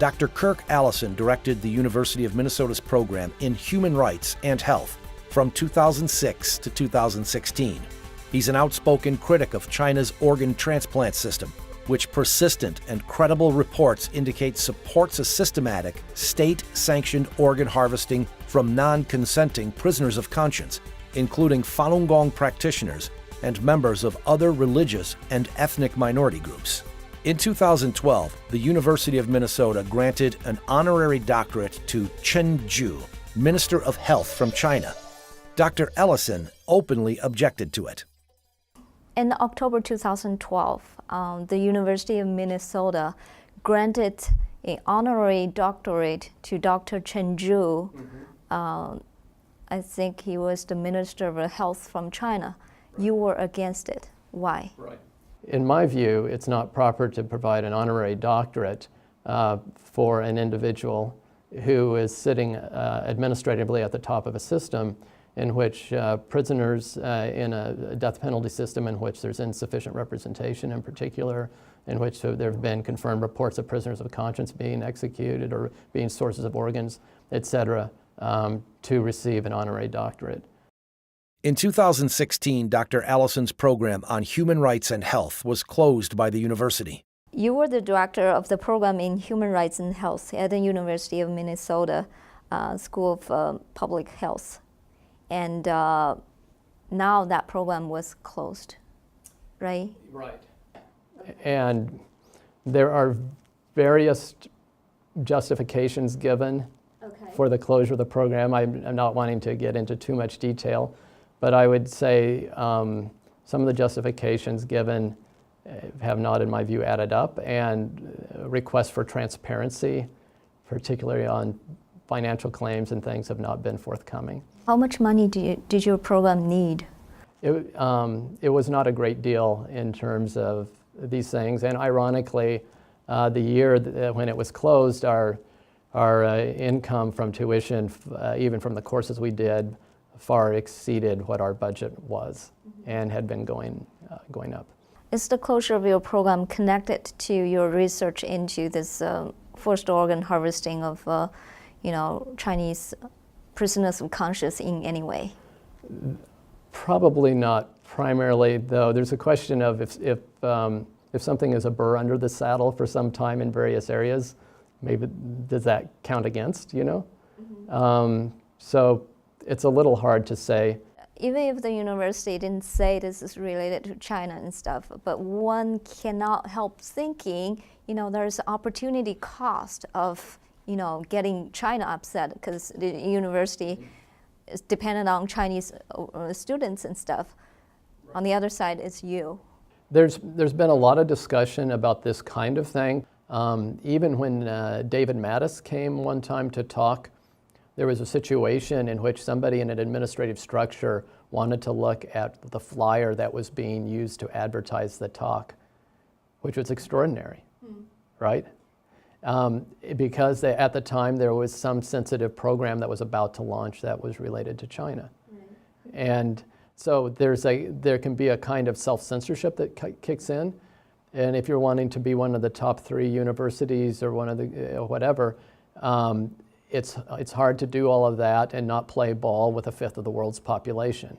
Dr. Kirk Allison directed the University of Minnesota's program in Human Rights and Health from 2006 to 2016. He's an outspoken critic of China's organ transplant system, which persistent and credible reports indicate supports a systematic, state-sanctioned organ harvesting from non-consenting prisoners of conscience, including Falun Gong practitioners and members of other religious and ethnic minority groups. In 2012, the University of Minnesota granted an honorary doctorate to Chen Zhu, Minister of Health from China. Dr. Allison openly objected to it. In October 2012, the University of Minnesota granted an honorary doctorate to Dr. Chen Zhu. I think he was the Minister of Health from China. Right. You were against it. Why? Right. In my view, it's not proper to provide an honorary doctorate for an individual who is sitting administratively at the top of a system in which prisoners in a death penalty system in which there's insufficient representation in particular, in which there have been confirmed reports of prisoners of conscience being executed or being sources of organs, etc., to receive an honorary doctorate. In 2016, Dr. Allison's program on human rights and health was closed by the university. You were the director of the program in human rights and health at the University of Minnesota School of Public Health. And now that program was closed, right? Right. And there are various justifications given for the closure of the program. I'm not wanting to get into too much detail, but I would say some of the justifications given have not, in my view, added up, and requests for transparency, particularly on financial claims and things, have not been forthcoming. How much money did your program need? It was not a great deal in terms of these things, and ironically, the year when it was closed, our income from tuition, even from the courses we did, far exceeded what our budget was and had been going up. Is the closure of your program connected to your research into this forced organ harvesting of Chinese prisoners of conscience in any way? Probably not primarily, though. There's a question of if something is a burr under the saddle for some time in various areas, maybe does that count against, So it's a little hard to say. Even if the university didn't say this is related to China and stuff, but one cannot help thinking, there's opportunity cost of, getting China upset because the university is dependent on Chinese students and stuff. Right. On the other side, it's you. There's been a lot of discussion about this kind of thing. Even when David Mattis came one time to talk, there was a situation in which somebody in an administrative structure wanted to look at the flyer that was being used to advertise the talk, which was extraordinary, right? Because at the time there was some sensitive program that was about to launch that was related to China. Right. And so there can be a kind of self-censorship that kicks in. And if you're wanting to be one of the top 3 universities or one of the whatever, it's hard to do all of that and not play ball with 1/5 of the world's population.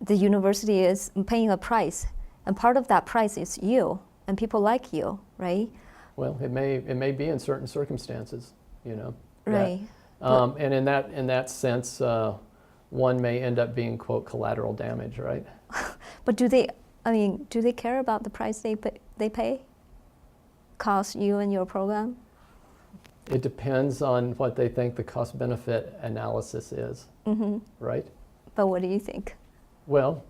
The university is paying a price, and part of that price is you and people like you, right? Well, it may be in certain circumstances, Right. And in that sense, one may end up being, quote, collateral damage, right? But do they care about the price they pay? Cost you and your program? It depends on what they think the cost-benefit analysis is, right? But what do you think? Well,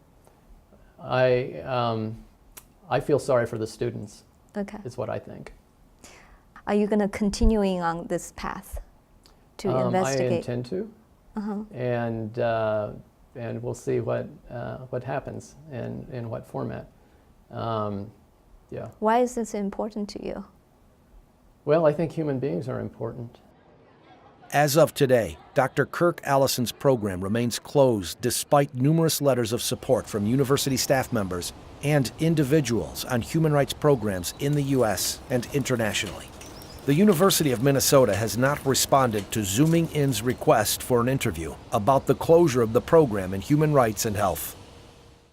I feel sorry for the students. Okay. Is what I think. Are you going to continuing on this path to investigate? I intend to, and we'll see what happens and in what format. Yeah. Why is this important to you? Well, I think human beings are important. As of today, Dr. Kirk Allison's program remains closed despite numerous letters of support from university staff members and individuals on human rights programs in the U.S. and internationally. The University of Minnesota has not responded to Zooming In's request for an interview about the closure of the program in human rights and health.